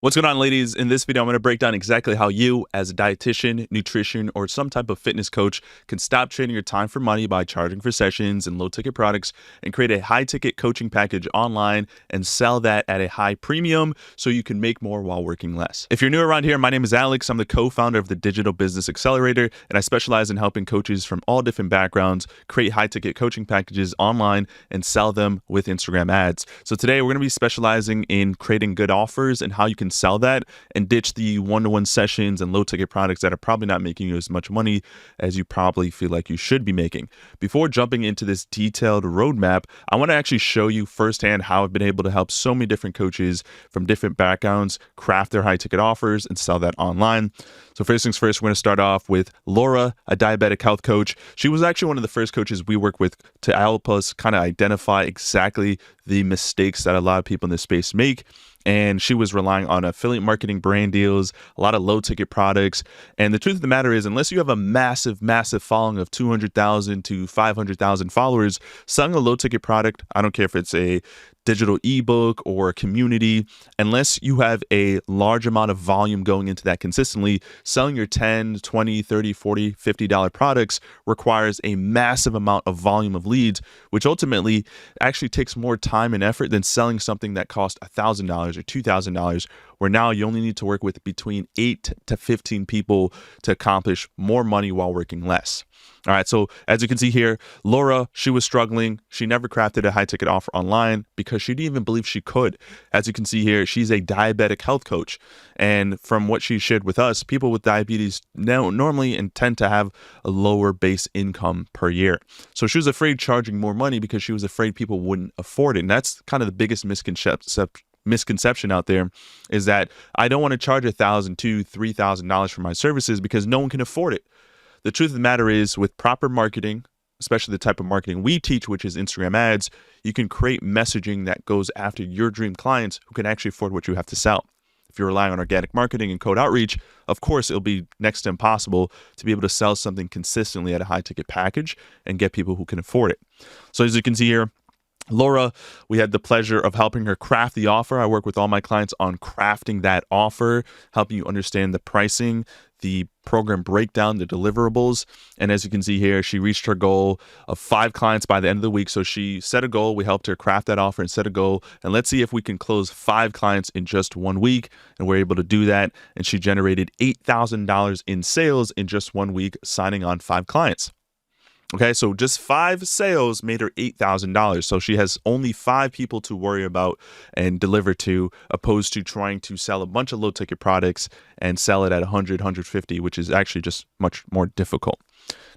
What's going on, ladies? In this video, I'm going to break down exactly how you, as a dietitian, nutrition, or some type of fitness coach, can stop trading your time for money by charging for sessions and low-ticket products and create a high-ticket coaching package online and sell that at a high premium so you can make more while working less. If you're new around here, my name is Alex. I'm the co-founder of the Digital Business Accelerator, and I specialize in helping coaches from all different backgrounds create high-ticket coaching packages online and sell them with Instagram ads. So today, we're going to be specializing in creating good offers and how you can sell that and ditch the one-to-one sessions and low-ticket products that are probably not making you as much money as you probably feel like you should be making. Before jumping into this detailed roadmap, I want to actually show you firsthand how I've been able to help so many different coaches from different backgrounds craft their high-ticket offers and sell that online. So first things first, we're going to start off with Laura, a diabetic health coach. She was actually one of the first coaches we work with to help us kind of identify exactly the mistakes that a lot of people in this space make. And she was relying on affiliate marketing, brand deals, a lot of low ticket products. And the truth of the matter is, unless you have a massive following of 200,000 to 500,000 followers, selling a low ticket product, I don't care if it's a digital ebook or a community, unless you have a large amount of volume going into that consistently, selling your $10, $20, $30, $40, $50 products requires a massive amount of volume of leads, which ultimately actually takes more time and effort than selling something that costs $1,000 or $2,000, where now you only need to work with between 8 to 15 people to accomplish more money while working less. All right, so as you can see here, Laura, she was struggling. She never crafted a high ticket offer online because she didn't even believe she could. As you can see here, she's a diabetic health coach. And from what she shared with us, people with diabetes now normally intend to have a lower base income per year. So she was afraid charging more money because she was afraid people wouldn't afford it. And that's kind of the biggest misconception out there, is that I don't want to charge $1,000, $2,000, $3,000 for my services because no one can afford it. The truth of the matter is, with proper marketing, especially the type of marketing we teach, which is Instagram ads, you can create messaging that goes after your dream clients who can actually afford what you have to sell. If you're relying on organic marketing and cold outreach, of course, it'll be next to impossible to be able to sell something consistently at a high ticket package and get people who can afford it. So as you can see here, Laura, we had the pleasure of helping her craft the offer. I work with all my clients on crafting that offer, helping you understand the pricing, the program breakdown, the deliverables. And as you can see here, she reached her goal of 5 clients by the end of the week. So she set a goal. We helped her craft that offer and set a goal. And let's see if we can close 5 clients in just 1 week. And we're able to do that. And she generated $8,000 in sales in just 1 week, signing on 5 clients. Okay, so just 5 sales made her $8,000. So she has only 5 people to worry about and deliver to, opposed to trying to sell a bunch of low ticket products and sell it at 100, 150, which is actually just much more difficult.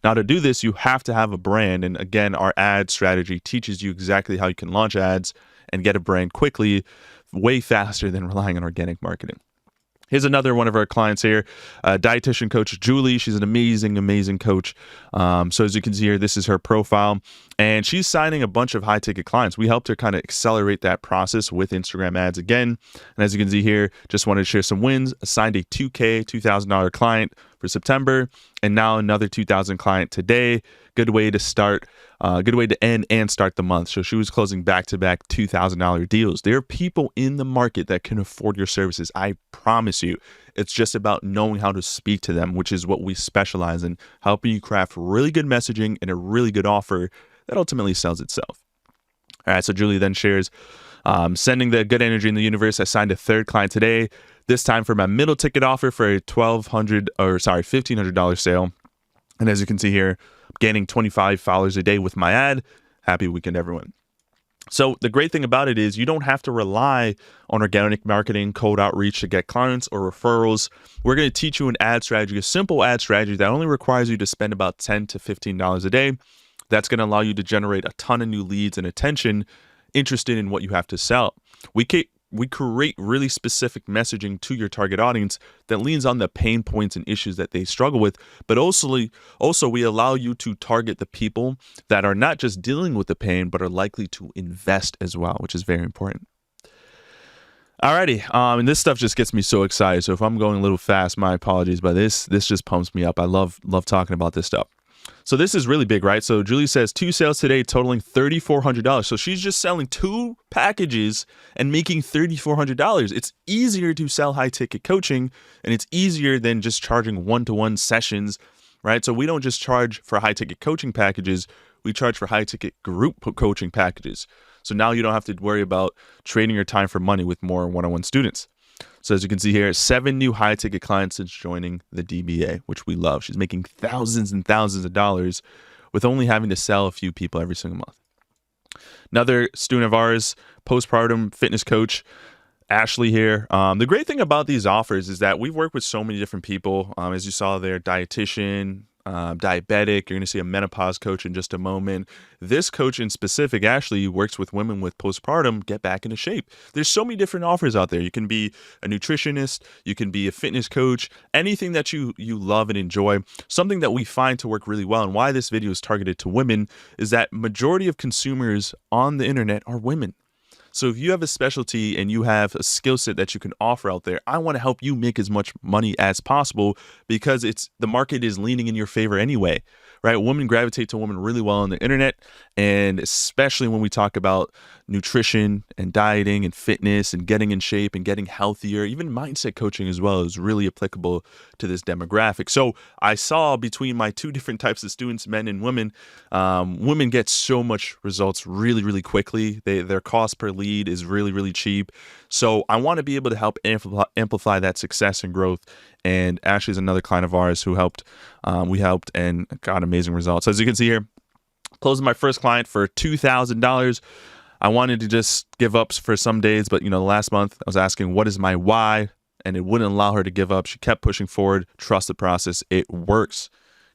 Now, to do this, you have to have a brand. And again, our ad strategy teaches you exactly how you can launch ads and get a brand quickly, way faster than relying on organic marketing. Here's another one of our clients here, dietitian coach Julie. She's an amazing coach. So as you can see here, this is her profile, and she's signing a bunch of high ticket clients. We helped her kind of accelerate that process with Instagram ads again. And as you can see here, just wanted to share some wins. Signed a $2,000 client for September, and now another $2,000 client today. Good way to start, good way to end and start the month. So she was closing back-to-back $2,000 deals. There are people in the market that can afford your services. I promise you. It's just about knowing how to speak to them, which is what we specialize in, helping you craft really good messaging and a really good offer that ultimately sells itself. All right, so Julie then shares, sending the good energy in the universe. I signed a 3rd client today, this time for my middle ticket offer for a $1,500 sale. And as you can see here, I'm gaining 25 followers a day with my ad. Happy weekend, everyone. So the great thing about it is you don't have to rely on organic marketing, cold outreach to get clients or referrals. We're going to teach you an ad strategy, a simple ad strategy that only requires you to spend about $10 to $15 a day. That's going to allow you to generate a ton of new leads and attention interested in what you have to sell. We create really specific messaging to your target audience that leans on the pain points and issues that they struggle with, but also we allow you to target the people that are not just dealing with the pain, but are likely to invest as well, which is very important. Alrighty, and this stuff just gets me so excited. So if I'm going a little fast, my apologies, but this just pumps me up. I love talking about this stuff. So this is really big, right? So Julie says 2 sales today totaling $3,400. So she's just selling 2 packages and making $3,400. It's easier to sell high ticket coaching, and it's easier than just charging one-to-one sessions, right? So we don't just charge for high ticket coaching packages, we charge for high ticket group coaching packages. So now you don't have to worry about trading your time for money with more one-on-one students. So as you can see here, 7 new high ticket clients since joining the DBA, which we love. She's making thousands and thousands of dollars with only having to sell a few people every single month. Another student of ours, postpartum fitness coach, Ashley here. The great thing about these offers is that we've worked with so many different people. As you saw there, dietitian, diabetic. You're going to see a menopause coach in just a moment. This coach in specific, Ashley, works with women with postpartum, get back into shape. There's so many different offers out there. You can be a nutritionist, you can be a fitness coach, anything that you love and enjoy. Something that we find to work really well, and why this video is targeted to women, is that majority of consumers on the internet are women. So if you have a specialty and you have a skill set that you can offer out there, I want to help you make as much money as possible, because the market is leaning in your favor anyway, right? Women gravitate to women really well on the internet, and especially when we talk about nutrition and dieting and fitness and getting in shape and getting healthier, even mindset coaching as well is really applicable to this demographic. So I saw between my 2 different types of students, men and women, women get so much results really, really quickly. Their cost per lead is really, really cheap. So I want to be able to help amplify that success and growth. And Ashley's another client of ours who we helped and got amazing results. So as you can see here, closing my first client for $2,000. I wanted to just give up for some days, but last month I was asking, what is my why? And it wouldn't allow her to give up. She kept pushing forward. Trust the process. It works.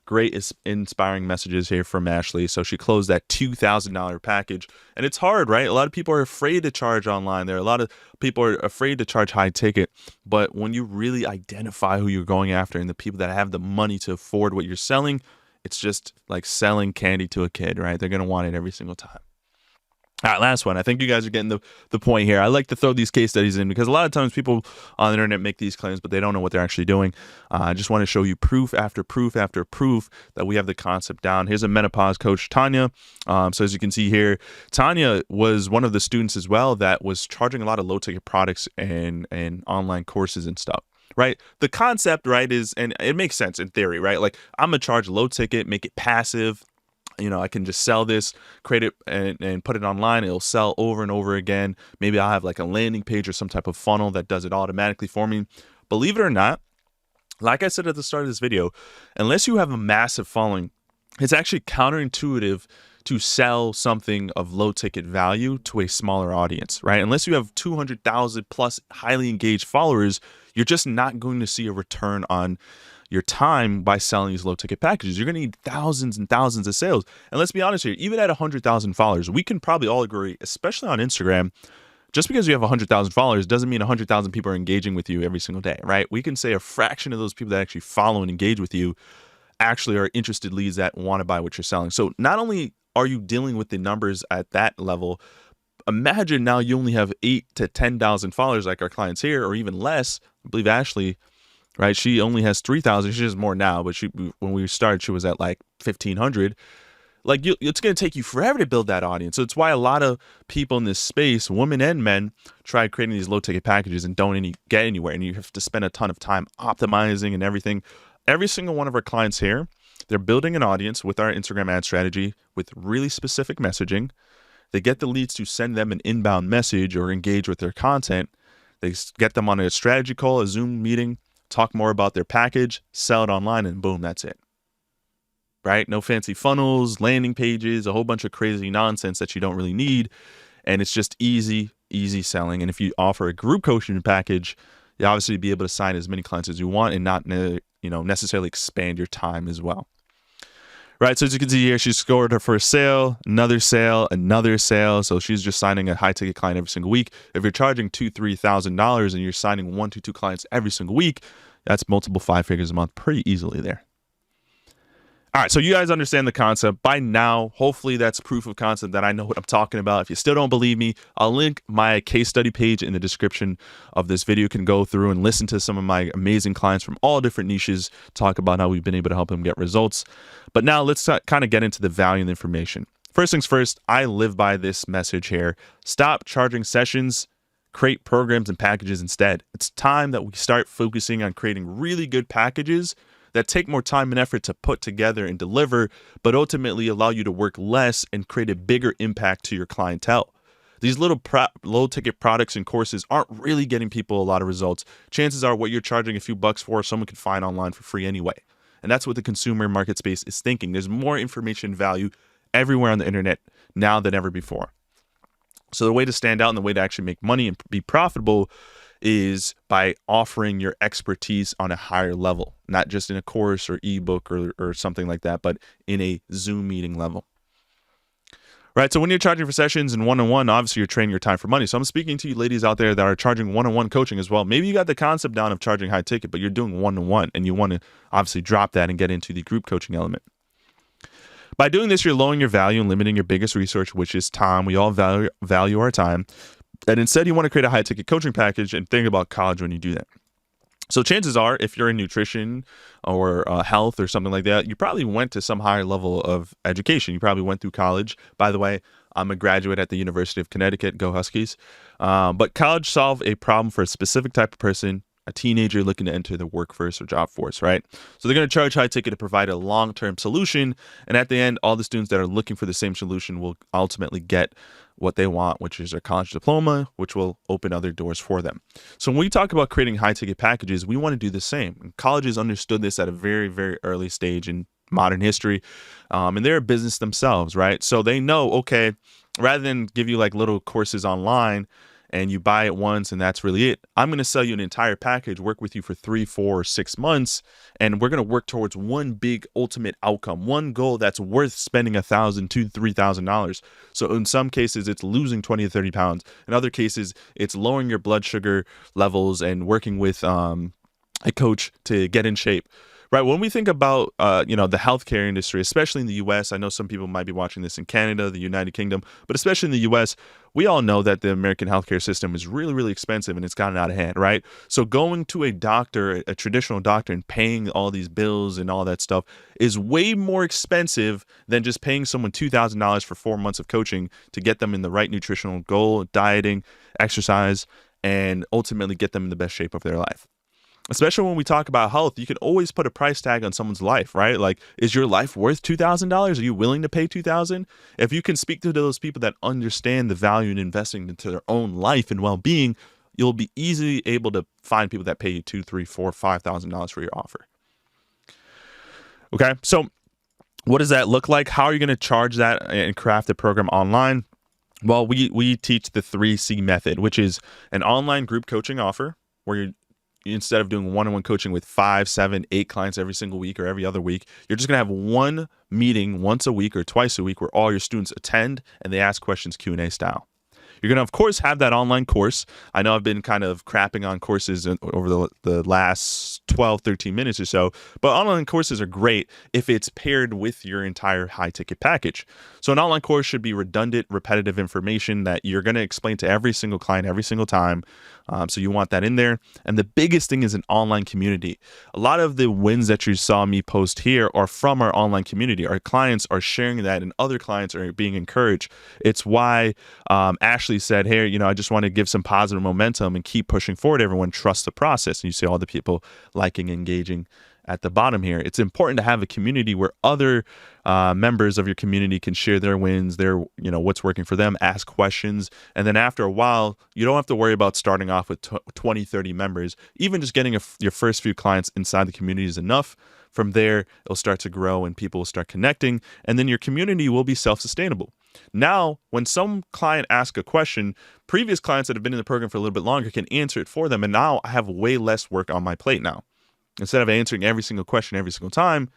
Great inspiring messages here from Ashley. So she closed that $2,000 package. And it's hard, right? A lot of people are afraid to charge online. There are a lot of people are afraid to charge high ticket. But when you really identify who you're going after and the people that have the money to afford what you're selling, it's just like selling candy to a kid, right? They're going to want it every single time. All right, last one. I think you guys are getting the point here. I like to throw these case studies in because a lot of times people on the internet make these claims, but they don't know what they're actually doing. I just want to show you proof after proof after proof that we have the concept down. Here's a menopause coach, Tanya. So as you can see here, Tanya was one of the students as well that was charging a lot of low ticket products and online courses and stuff. Right. The concept, right, is, and it makes sense in theory, right? Like, I'm going to charge low ticket, make it passive. I can just sell this, create it and put it online. It'll sell over and over again. Maybe I'll have like a landing page or some type of funnel that does it automatically for me. Believe it or not, like I said at the start of this video, unless you have a massive following, it's actually counterintuitive to sell something of low ticket value to a smaller audience, right? Unless you have 200,000 plus highly engaged followers, you're just not going to see a return on your time by selling these low ticket packages. You're going to need thousands and thousands of sales. And let's be honest here, even at 100,000 followers, we can probably all agree, especially on Instagram, just because you have 100,000 followers doesn't mean 100,000 people are engaging with you every single day, right? We can say a fraction of those people that actually follow and engage with you actually are interested leads that want to buy what you're selling. So not only are you dealing with the numbers at that level, imagine now you only have 8,000 to 10,000 followers like our clients here, or even less. I believe Ashley, right? She only has 3,000. She has more now, but when we started, she was at like 1,500. Like, it's going to take you forever to build that audience. So it's why a lot of people in this space, women and men, try creating these low ticket packages and don't get anywhere. And you have to spend a ton of time optimizing and everything. Every single one of our clients here, they're building an audience with our Instagram ad strategy with really specific messaging. They get the leads to send them an inbound message or engage with their content. They get them on a strategy call, a Zoom meeting, talk more about their package, sell it online, and boom, that's it. Right? No fancy funnels, landing pages, a whole bunch of crazy nonsense that you don't really need. And it's just easy selling. And if you offer a group coaching package, you obviously be able to sign as many clients as you want and not necessarily expand your time as well. Right, so as you can see here, she scored her first sale, another sale, another sale. So she's just signing a high ticket client every single week. If you're charging $2,000-$3,000 and you're signing 1 to 2 clients every single week, that's multiple 5 figures a month pretty easily there. All right, so you guys understand the concept by now. Hopefully that's proof of concept that I know what I'm talking about. If you still don't believe me, I'll link my case study page in the description of this video. You can go through and listen to some of my amazing clients from all different niches talk about how we've been able to help them get results. But now let's kind of get into the value and the information. First things first, I live by this message here. Stop charging sessions, create programs and packages instead. It's time that we start focusing on creating really good packages that take more time and effort to put together and deliver, but ultimately allow you to work less and create a bigger impact to your clientele. These little low-ticket products and courses aren't really getting people a lot of results. Chances are what you're charging a few bucks for, someone can find online for free anyway. And that's what the consumer market space is thinking. There's more information value everywhere on the internet now than ever before. So the way to stand out and the way to actually make money and be profitable is by offering your expertise on a higher level, not just in a course or ebook or something like that, but in a Zoom meeting level. Right. So when you're charging for sessions and one-on-one, obviously you're trading your time for money. So I'm speaking to you ladies out there that are charging one-on-one coaching as well. Maybe you got the concept down of charging high ticket, but you're doing one-on-one and you want to obviously drop that and get into the group coaching element. By doing this, you're lowering your value and limiting your biggest resource, which is time. We all value our time. And instead, you want to create a high-ticket coaching package and think about college when you do that. So chances are, if you're in nutrition or health or something like that, you probably went to some higher level of education. You probably went through college. By the way, I'm a graduate at the University of Connecticut. Go Huskies. But college solved a problem for a specific type of person, a teenager looking to enter the workforce or job force, right? So they're going to charge high ticket to provide a long-term solution. And at the end, all the students that are looking for the same solution will ultimately get what they want, which is their college diploma, which will open other doors for them. So when we talk about creating high ticket packages, we want to do the same. And colleges understood this at a very, very early stage in modern history. And they're a business themselves, right? So they know, okay, rather than give you like little courses online and you buy it once and that's really it, I'm going to sell you an entire package, work with you for 3, 4, or 6 months, and we're going to work towards one big ultimate outcome, one goal that's worth spending $1,000, $2,000, $3,000. So in some cases, it's losing 20 to 30 pounds. In other cases, it's lowering your blood sugar levels and working with a coach to get in shape. Right. When we think about, the healthcare industry, especially in the U.S., I know some people might be watching this in Canada, the United Kingdom, but especially in the U.S., we all know that the American healthcare system is really, really expensive and it's gotten out of hand. Right. So going to a doctor, a traditional doctor, and paying all these bills and all that stuff is way more expensive than just paying someone $2,000 for 4 months of coaching to get them in the right nutritional goal, dieting, exercise, and ultimately get them in the best shape of their life. Especially when we talk about health, you can always put a price tag on someone's life, right? Like, is your life worth $2,000? Are you willing to pay $2,000? If you can speak to those people that understand the value in investing into their own life and well-being, you'll be easily able to find people that pay you $2,000, $3,000, $4,000, $5,000 for your offer. Okay, so what does that look like? How are you going to charge that and craft a program online? Well, we teach the 3C method, which is an online group coaching offer where you're instead of doing one-on-one coaching with 5, 7, 8 clients every single week or every other week, you're just going to have one meeting once a week or twice a week where all your students attend and they ask questions Q&A style. You're going to, of course, have that online course. I know I've been kind of crapping on courses over the last 12, 13 minutes or so, but online courses are great if it's paired with your entire high-ticket package. So an online course should be redundant, repetitive information that you're going to explain to every single client every single time. So you want that in there. And the biggest thing is an online community. A lot of the wins that you saw me post here are from our online community. Our clients are sharing that and other clients are being encouraged. It's why Ashley said, hey, I just want to give some positive momentum and keep pushing forward. Everyone trusts the process. And you see all the people liking, engaging at the bottom here. It's important to have a community where other members of your community can share their wins, their, what's working for them, ask questions. And then after a while, you don't have to worry about starting off with 20, 30 members. Even just getting your first few clients inside the community is enough. From there, it'll start to grow and people will start connecting. And then your community will be self-sustainable. Now, when some client asks a question, previous clients that have been in the program for a little bit longer can answer it for them. And now I have way less work on my plate now. Instead of answering every single question every single time,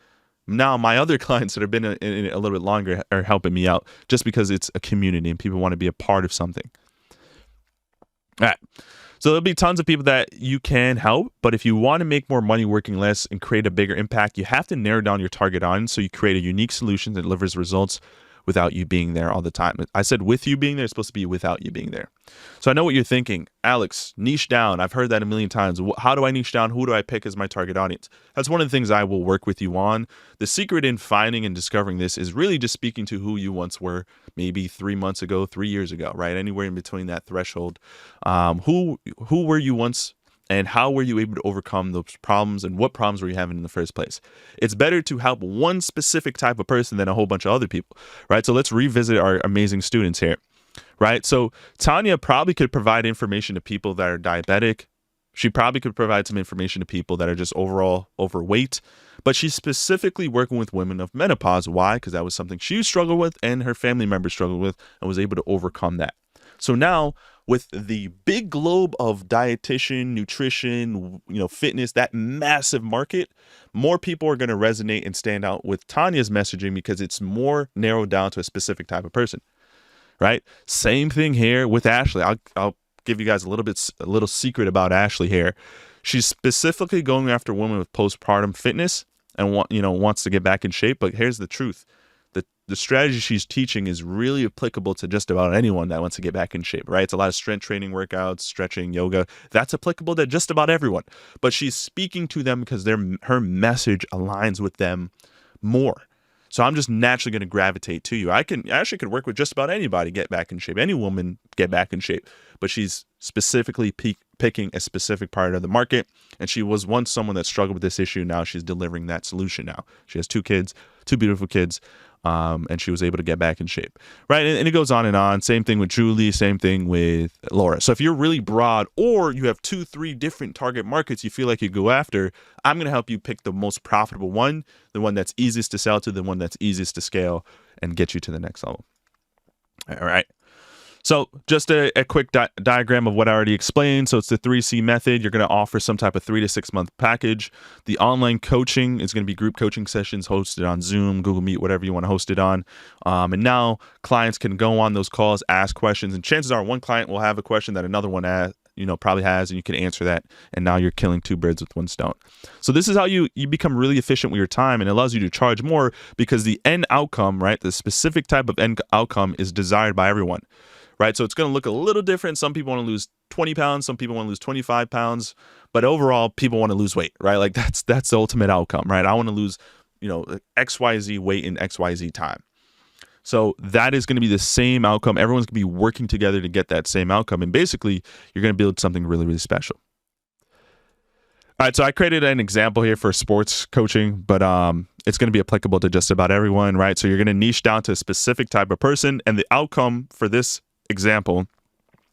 now my other clients that have been in a little bit longer are helping me out just because it's a community and people want to be a part of something. All right. So there'll be tons of people that you can help, but if you want to make more money working less and create a bigger impact, you have to narrow down your target audience so you create a unique solution that delivers results without you being there all the time. I said with you being there, it's supposed to be without you being there. So I know what you're thinking. Alex, niche down. I've heard that a million times. How do I niche down? Who do I pick as my target audience? That's one of the things I will work with you on. The secret in finding and discovering this is really just speaking to who you once were, maybe 3 months ago, 3 years ago, right? Anywhere in between that threshold. Who were you once? And how were you able to overcome those problems, and what problems were you having in the first place? It's better to help one specific type of person than a whole bunch of other people, right? So let's revisit our amazing students here, right? So Tanya probably could provide information to people that are diabetic. She probably could provide some information to people that are just overall overweight, but she's specifically working with women of menopause. Why? Because that was something she struggled with and her family members struggled with and was able to overcome that. So now, with the big globe of dietitian, nutrition, fitness, that massive market, more people are going to resonate and stand out with Tanya's messaging because it's more narrowed down to a specific type of person, right? Same thing here with Ashley. I'll give you guys a little secret about Ashley here. She's specifically going after women with postpartum fitness and wants to get back in shape. But here's the truth. The strategy she's teaching is really applicable to just about anyone that wants to get back in shape, right? It's a lot of strength training workouts, stretching, yoga. That's applicable to just about everyone. But she's speaking to them because her message aligns with them more. So I'm just naturally going to gravitate to you. I actually could work with just about anybody get back in shape, any woman get back in shape. But she's specifically picking a specific part of the market. And she was once someone that struggled with this issue. Now she's delivering that solution now. She has 2 kids, 2 beautiful kids. And she was able to get back in shape, right? And it goes on and on. Same thing with Julie, same thing with Laura. So if you're really broad or you have 2, 3 different target markets you feel like you go after, I'm going to help you pick the most profitable one, the one that's easiest to sell to, the one that's easiest to scale and get you to the next level. All right. So just a quick diagram of what I already explained. So it's the 3C method. You're going to offer some type of 3 to 6 month package. The online coaching is going to be group coaching sessions hosted on Zoom, Google Meet, whatever you want to host it on. And now clients can go on those calls, ask questions, and chances are one client will have a question that another one probably has, and you can answer that. And now you're killing 2 birds with 1 stone. So this is how you become really efficient with your time, and it allows you to charge more because the end outcome, right, the specific type of end outcome is desired by everyone. Right, so it's going to look a little different. Some people want to lose 20 pounds. Some people want to lose 25 pounds. But overall, people want to lose weight, right? Like that's the ultimate outcome, right? I want to lose, XYZ weight in XYZ time. So that is going to be the same outcome. Everyone's going to be working together to get that same outcome. And basically, you're going to build something really, really special. All right, so I created an example here for sports coaching, but it's going to be applicable to just about everyone, right? So you're going to niche down to a specific type of person. And the outcome for this example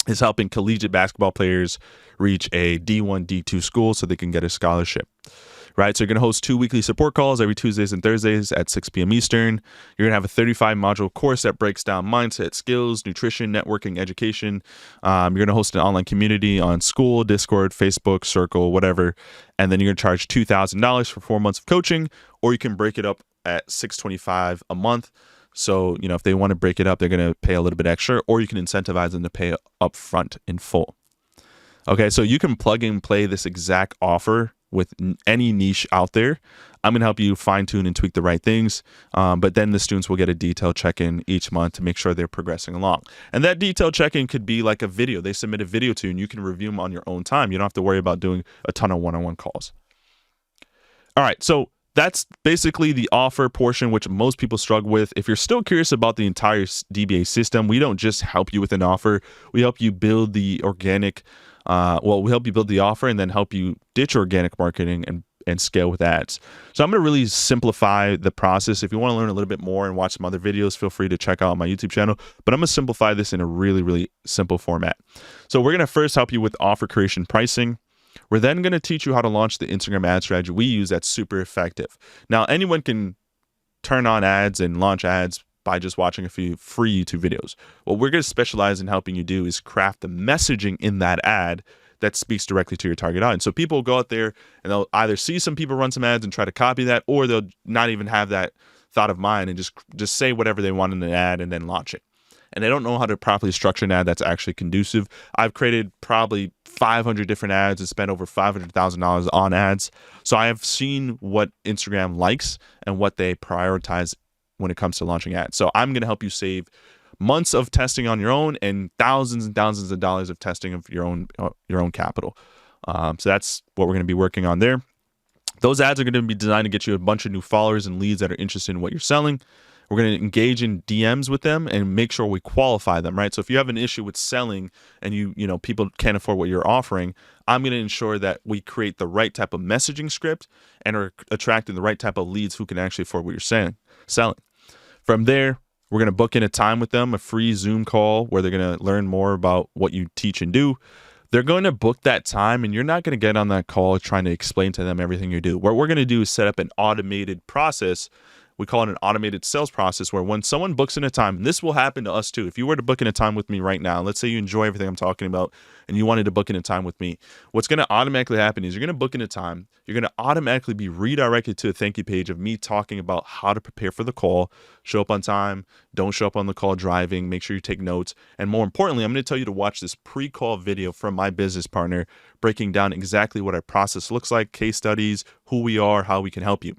is helping collegiate basketball players reach a D1, D2 school so they can get a scholarship, right? So you're going to host 2 weekly support calls every Tuesdays and Thursdays at 6 p.m. Eastern. You're going to have a 35-module course that breaks down mindset, skills, nutrition, networking, education. You're going to host an online community on School, Discord, Facebook, Circle, whatever. And then you're going to charge $2,000 for 4 months of coaching, or you can break it up at $625 a month. So, if they want to break it up, they're going to pay a little bit extra, or you can incentivize them to pay up front in full. Okay, so you can plug and play this exact offer with any niche out there. I'm going to help you fine tune and tweak the right things. But then the students will get a detailed check-in each month to make sure they're progressing along. And that detailed check-in could be like a video. They submit a video to you and you can review them on your own time. You don't have to worry about doing a ton of one-on-one calls. All right, so that's basically the offer portion, which most people struggle with. If you're still curious about the entire DBA system, we don't just help you with an offer. We help you build the organic, we help you build the offer and then help you ditch organic marketing and scale with ads. So I'm going to really simplify the process. If you want to learn a little bit more and watch some other videos, feel free to check out my YouTube channel. But I'm going to simplify this in a really, really simple format. So we're going to first help you with offer creation pricing. We're then going to teach you how to launch the Instagram ad strategy we use that's super effective. Now, anyone can turn on ads and launch ads by just watching a few free YouTube videos. What we're going to specialize in helping you do is craft the messaging in that ad that speaks directly to your target audience. So people will go out there and they'll either see some people run some ads and try to copy that, or they'll not even have that thought of mind and just say whatever they want in the ad and then launch it. and they don't know how to properly structure an ad that's actually conducive. I've created probably 500 different ads and spent over $500,000 on ads. So I have seen what Instagram likes and what they prioritize when it comes to launching ads. So I'm going to help you save months of testing on your own and thousands of dollars of testing of your own capital. So that's what we're going to be working on there. Those ads are going to be designed to get you a bunch of new followers and leads that are interested in what you're selling. We're going to engage in DMs with them and make sure we qualify them, right? So if you have an issue with selling and you know people can't afford what you're offering, I'm going to ensure that we create the right type of messaging script and are attracting the right type of leads who can actually afford what you're selling. From there, we're going to book in a time with them, a free Zoom call where they're going to learn more about what you teach and do. They're going to book that time, and you're not going to get on that call trying to explain to them everything you do. What we're going to do is set up an automated process. We call it an automated sales process, where when someone books in a time, and this will happen to us too. If you were to book in a time with me right now, let's say you enjoy everything I'm talking about and you wanted to book in a time with me, what's going to automatically happen is you're going to book in a time. You're going to automatically be redirected to a thank you page of me talking about how to prepare for the call, show up on time, don't show up on the call driving, make sure you take notes. And more importantly, I'm going to tell you to watch this pre-call video from my business partner breaking down exactly what our process looks like, case studies, who we are, how we can help you.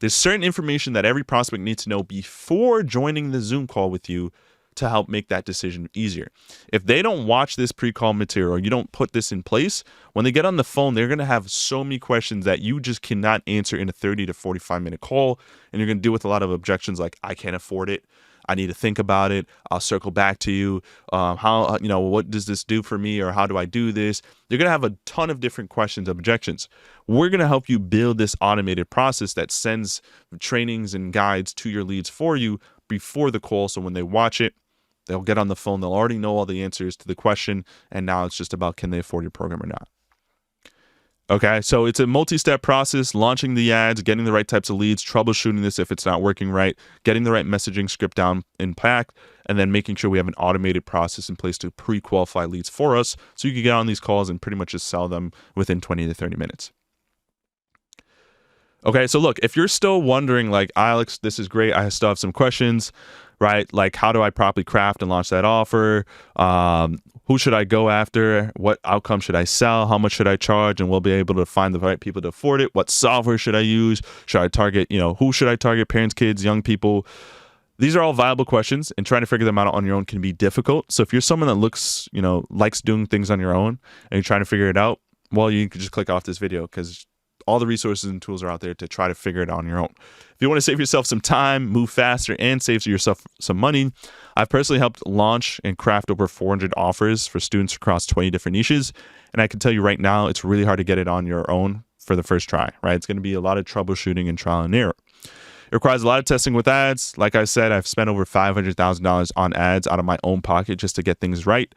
There's certain information that every prospect needs to know before joining the Zoom call with you to help make that decision easier. If they don't watch this pre-call material, you don't put this in place, when they get on the phone, they're going to have so many questions that you just cannot answer in a 30 to 45-minute call, and you're going to deal with a lot of objections like, I can't afford it, I need to think about it, I'll circle back to you, what does this do for me, or how do I do this? You're going to have a ton of different questions, objections. We're going to help you build this automated process that sends trainings and guides to your leads for you before the call, so when they watch it, they'll get on the phone, they'll already know all the answers to the question, and now it's just about can they afford your program or not. Okay, so it's a multi-step process: launching the ads, getting the right types of leads, troubleshooting this if it's not working right, getting the right messaging script down in packed, and then making sure we have an automated process in place to pre-qualify leads for us so you can get on these calls and pretty much just sell them within 20 to 30 minutes. Okay, so look, if you're still wondering, like, Alex, this is great, I still have some questions, right? Like, how do I properly craft and launch that offer? Who should I go after? What outcome should I sell? How much should I charge? And we'll be able to find the right people to afford it. What software should I use? Should I target, who should I target? Parents, kids, young people? These are all viable questions, and trying to figure them out on your own can be difficult. So if you're someone that likes doing things on your own and you're trying to figure it out, well, you can just click off this video because all the resources and tools are out there to try to figure it out on your own. If you want to save yourself some time, move faster, and save yourself some money, I've personally helped launch and craft over 400 offers for students across 20 different niches. And I can tell you right now, it's really hard to get it on your own for the first try, right? It's going to be a lot of troubleshooting and trial and error. It requires a lot of testing with ads. Like I said, I've spent over $500,000 on ads out of my own pocket just to get things right.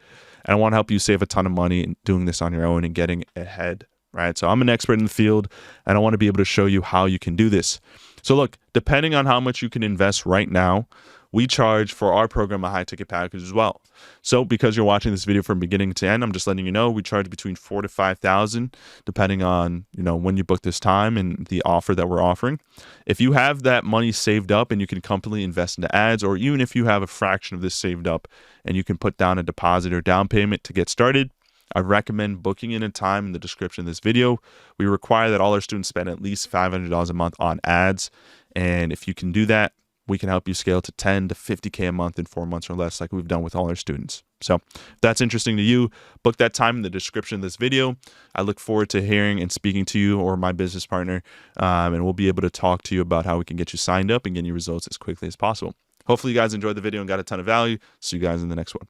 And I want to help you save a ton of money in doing this on your own and getting ahead. Right. So I'm an expert in the field, and I want to be able to show you how you can do this. So look, depending on how much you can invest right now, we charge for our program a high ticket package as well. So because you're watching this video from beginning to end, I'm just letting you know we charge between $4,000 to $5,000, depending on when you book this time and the offer that we're offering. If you have that money saved up and you can comfortably invest into ads, or even if you have a fraction of this saved up and you can put down a deposit or down payment to get started, I recommend booking in a time in the description of this video. We require that all our students spend at least $500 a month on ads. And if you can do that, we can help you scale to 10 to 50K a month in 4 months or less, like we've done with all our students. So if that's interesting to you, book that time in the description of this video. I look forward to hearing and speaking to you or my business partner, and we'll be able to talk to you about how we can get you signed up and get you results as quickly as possible. Hopefully you guys enjoyed the video and got a ton of value. See you guys in the next one.